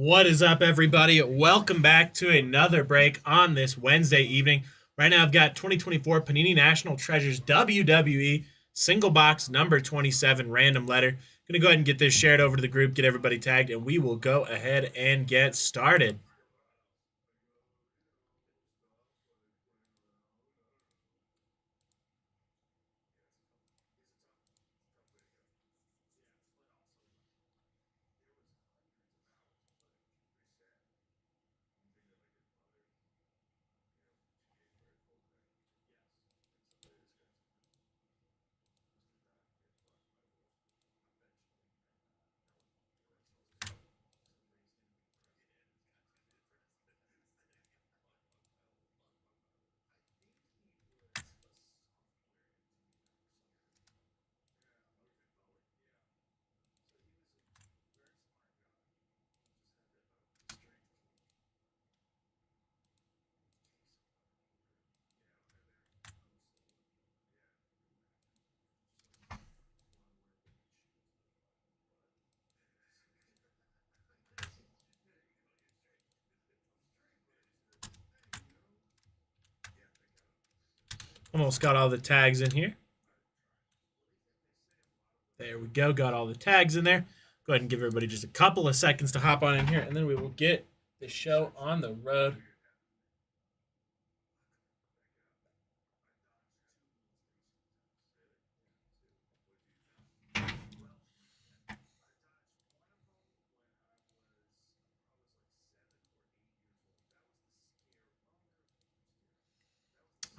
What is up, everybody? Welcome back to another break on this Wednesday evening. Right now, I've got 2024 Panini National Treasures WWE single box number 27 random letter. Going to go ahead and get this shared over to the group, get everybody tagged, and we will go ahead and get started. Almost got all the tags in here. There we go. Got all the tags in there. Go ahead and give everybody just a couple of seconds to hop on in here, and then we will get the show on the road.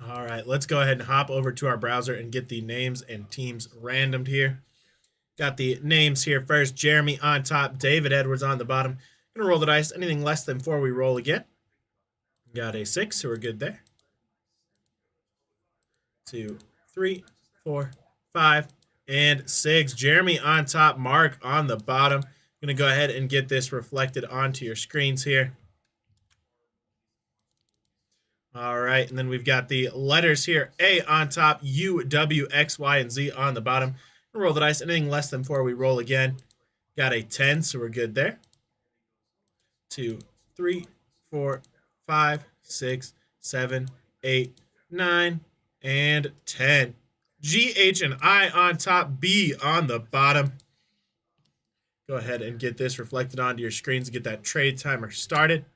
All right, let's go ahead and hop over to our browser and get the names and teams randomed here. Got the names here first. Jeremy on top, David Edwards on the bottom. Gonna roll the dice. Anything less than 4, we roll again. Got a 6, so we're good there. 2, 3, 4, 5, and 6. Jeremy on top, Mark on the bottom. Gonna go ahead and get this reflected onto your screens here. All right, and then we've got the letters here. A on top, U, W, X, Y, and Z on the bottom. Roll the dice. Anything less than 4, we roll again. Got a 10, so we're good there. 2, 3, 4, 5, 6, 7, 8, 9, and 10. G, H, and I on top, B on the bottom. Go ahead and get this reflected onto your screens to get that trade timer started.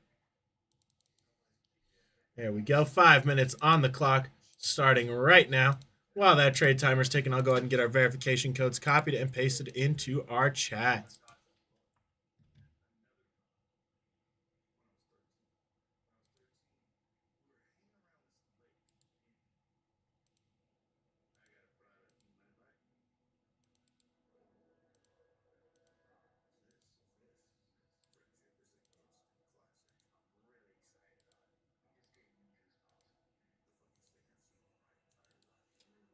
There we go. 5 minutes on the clock, starting right now. While that trade timer is ticking, I'll go ahead and get our verification codes copied and pasted into our chat.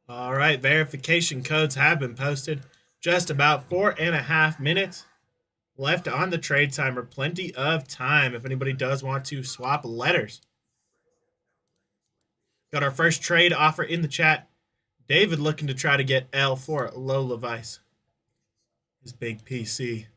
All right, verification codes have been posted. Just about 4.5 minutes left on the trade timer. Plenty of time if anybody does want to swap letters. Got our first trade offer in the chat. David looking to try to get L for Lola Vice, his big PC.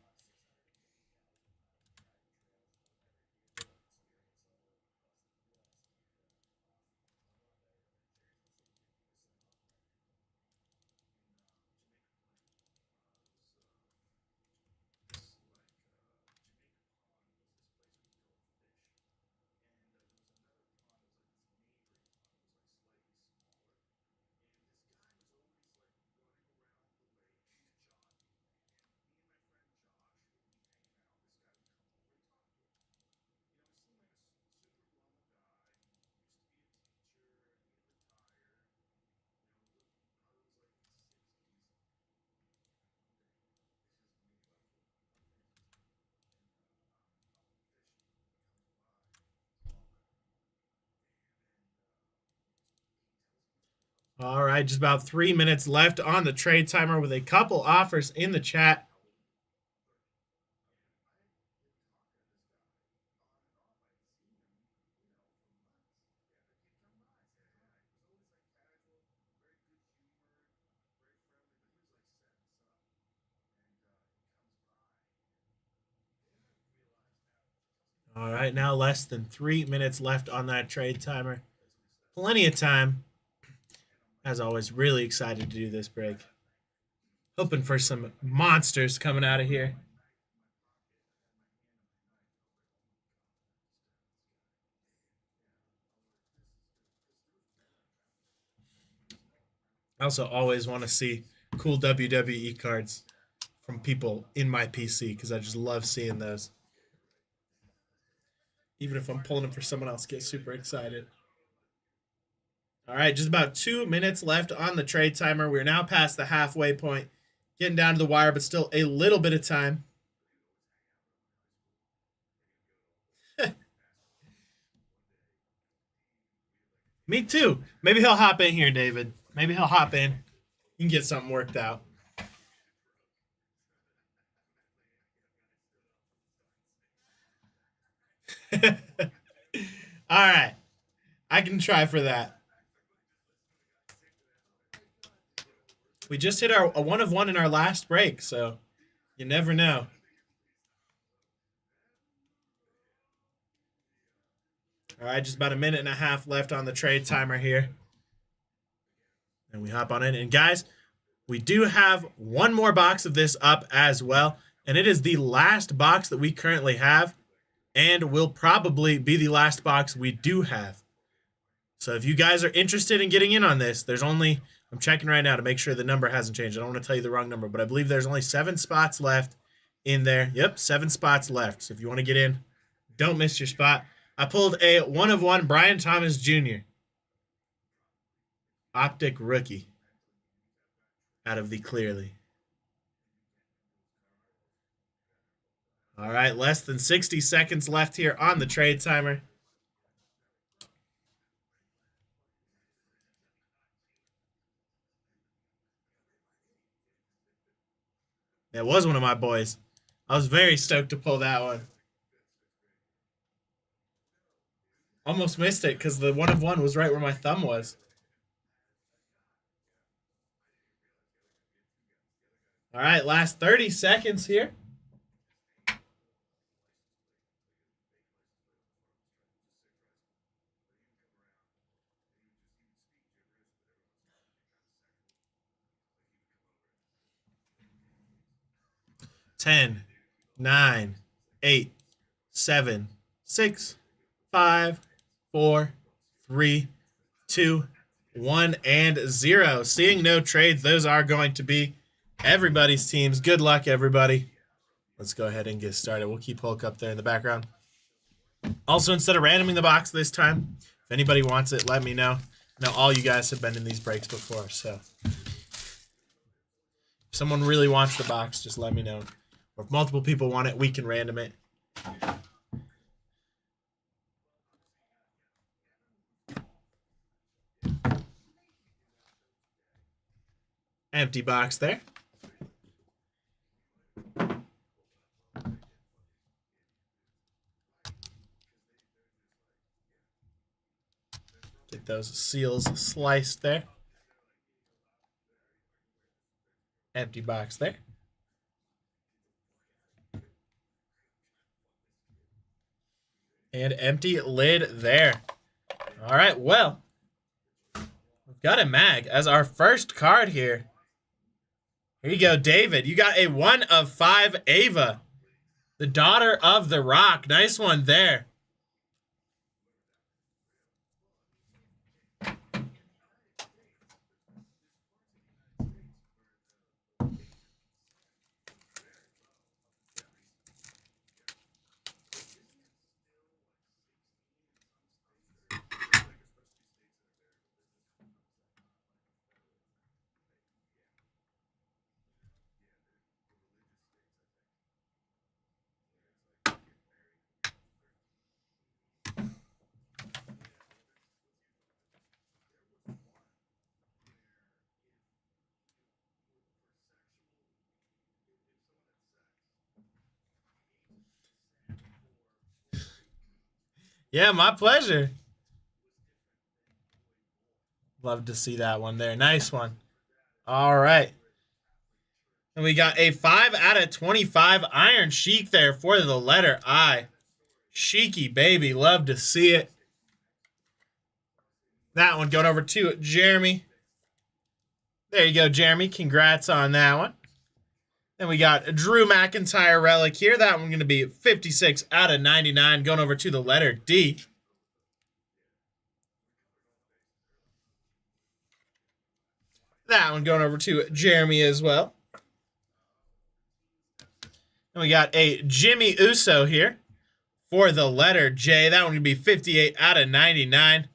All right, just about 3 minutes left on the trade timer with a couple offers in the chat. All right, now less than 3 minutes left on that trade timer. Plenty of time. As always, really excited to do this break. Hoping for some monsters coming out of here. I also always want to see cool WWE cards from people in my PC because I just love seeing those. Even if I'm pulling them for someone else, get super excited. All right, just about 2 minutes left on the trade timer. We're now past the halfway point, getting down to the wire, but still a little bit of time. Me too. Maybe he'll hop in here, David. Maybe he'll hop in. You can get something worked out. All right. I can try for that. We just hit a 1 of 1 in our last break, so you never know. All right, just about a minute and a half left on the trade timer here. And we hop on in. And guys, we do have one more box of this up as well. And it is the last box that we currently have. And will probably be the last box we do have. So if you guys are interested in getting in on this, there's only, I'm checking right now to make sure the number hasn't changed. I don't want to tell you the wrong number, but I believe there's only 7 spots left in there. Yep, 7 spots left. So if you want to get in, don't miss your spot. I pulled a 1 of 1 Brian Thomas Jr. Optic rookie out of the Clearly. All right, less than 60 seconds left here on the trade timer. That was one of my boys. I was very stoked to pull that one. Almost missed it because the 1 of 1 was right where my thumb was. All right, last 30 seconds here. Ten, 9, 8, 7, 6, 5, 4, 3, 2, 1, and 0. Seeing no trades, those are going to be everybody's teams. Good luck, everybody. Let's go ahead and get started. We'll keep Hulk up there in the background. Also, instead of randoming the box this time, if anybody wants it, let me know. I know all you guys have been in these breaks before, so if someone really wants the box, just let me know. Or if multiple people want it, we can random it. Empty box there. Get those seals sliced there. Empty box there. And empty lid there. All right, well, we've got a mag as our first card here. Here you go, David. You got a 1 of 5 Ava, the daughter of the Rock. Nice one there. Yeah, my pleasure. Love to see that one there. Nice one. All right. And we got a 5 out of 25 Iron Sheik there for the letter I. Cheeky baby. Love to see it. That one going over to Jeremy. There you go, Jeremy. Congrats on that one. Then we got a Drew McIntyre relic here. That one going to be 56 out of 99. Going over to the letter D. That one going over to Jeremy as well. And we got a Jimmy Uso here for the letter J. That one going to be 58 out of 99.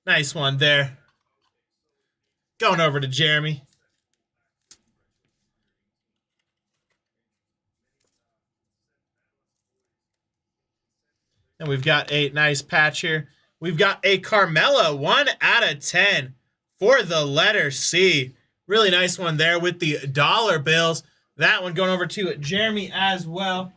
Nice one there. Going over to Jeremy. And we've got a nice patch here. We've got a Carmella 1 out of 10 for the letter C. Really nice one there with the dollar bills. That one going over to Jeremy as well.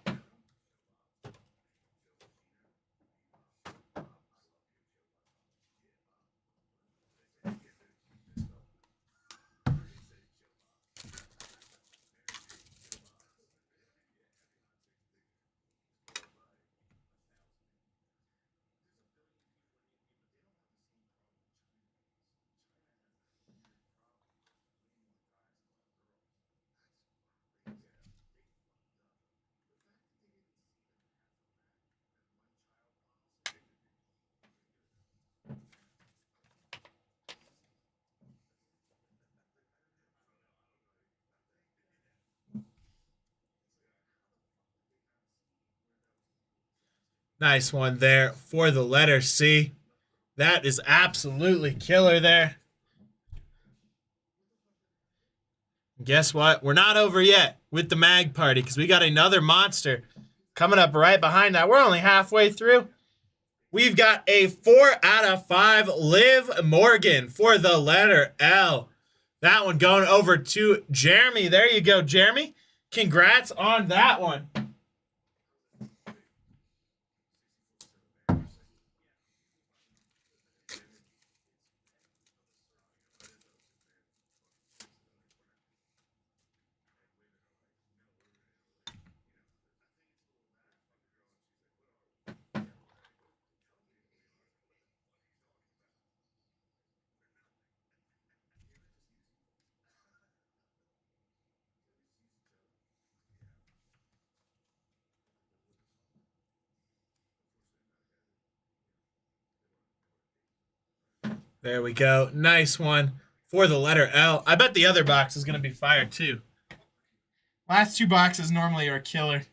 Nice one there for the letter C. That is absolutely killer there. Guess what? We're not over yet with the mag party because we got another monster coming up right behind that. We're only halfway through. We've got a 4 out of 5 Liv Morgan for the letter L. That one going over to Jeremy. There you go, Jeremy. Congrats on that one. There we go. Nice one for the letter L. I bet the other box is going to be fire too. Last two boxes normally are killer.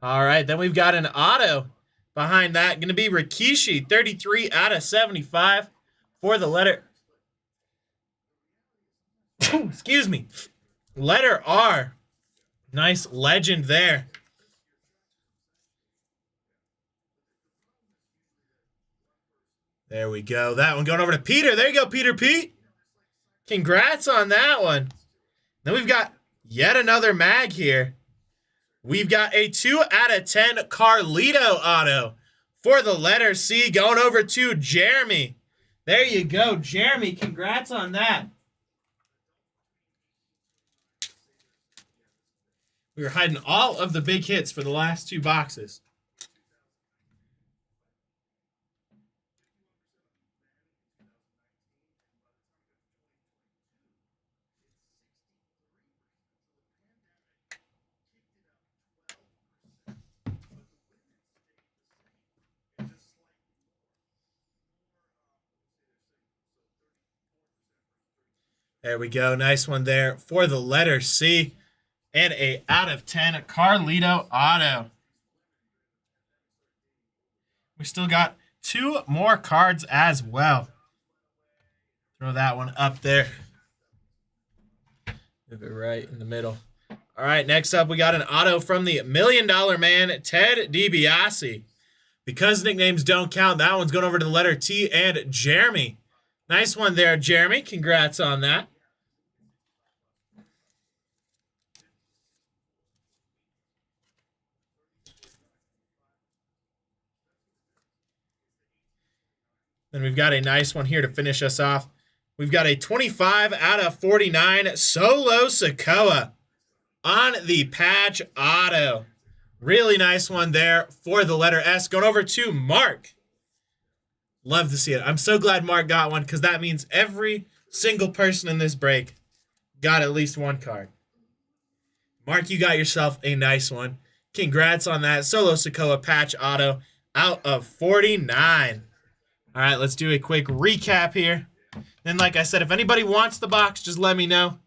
All right, then we've got an auto behind that. Going to be Rikishi, 33 out of 75 for the letter. Excuse me. Letter R. Nice legend there. There we go. That one going over to Peter. There you go, Peter Pete. Congrats on that one. Then we've got yet another mag here. We've got a 2 out of 10 Carlito auto for the letter C going over to Jeremy. There you go, Jeremy. Congrats on that. We were hiding all of the big hits for the last two boxes. There we go. Nice one there for the letter C. And a out of 10 Carlito auto. We still got two more cards as well. Throw that one up there. Move it right in the middle. All right, next up we got an auto from the $1 Million Man, Ted DiBiase. Because nicknames don't count, that one's going over to the letter T and Jeremy. Nice one there, Jeremy. Congrats on that. Then we've got a nice one here to finish us off. We've got a 25 out of 49 Solo Sikoa. on the patch auto. Really nice one there for the letter S. Going over to Mark. Love to see it. I'm so glad Mark got one because that means every single person in this break got at least one card. Mark, you got yourself a nice one. Congrats on that. Solo Sikoa patch auto out of 49. All right, let's do a quick recap here. And like I said, if anybody wants the box, just let me know.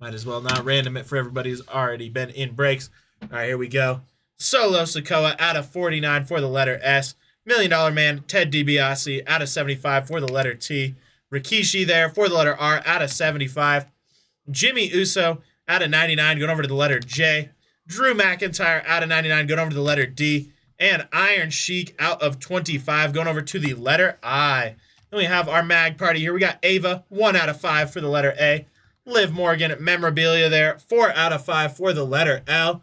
Might as well not random it for everybody who's already been in breaks. All right, here we go. Solo Sikoa out of 49 for the letter S. $1 Million Man, Ted DiBiase out of 75 for the letter T. Rikishi there for the letter R out of 75. Jimmy Uso out of 99 going over to the letter J. Drew McIntyre out of 99 going over to the letter D. And Iron Sheik out of 25 going over to the letter I. Then we have our mag party here. We got Ava, 1 out of 5 for the letter A. Liv Morgan memorabilia there, 4 out of 5 for the letter L.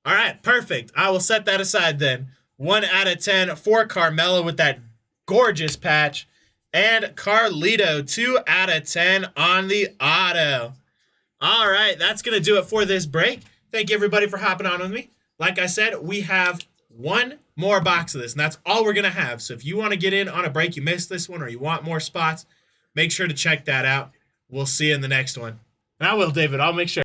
All right, perfect. I will set that aside then. 1 out of 10 for Carmella with that gorgeous patch. And Carlito, 2 out of 10 on the auto. All right, that's going to do it for this break. Thank you, everybody, for hopping on with me. Like I said, we have one more box of this, and that's all we're going to have. So if you want to get in on a break, you missed this one, or you want more spots, make sure to check that out. We'll see you in the next one. And I will, David. I'll make sure.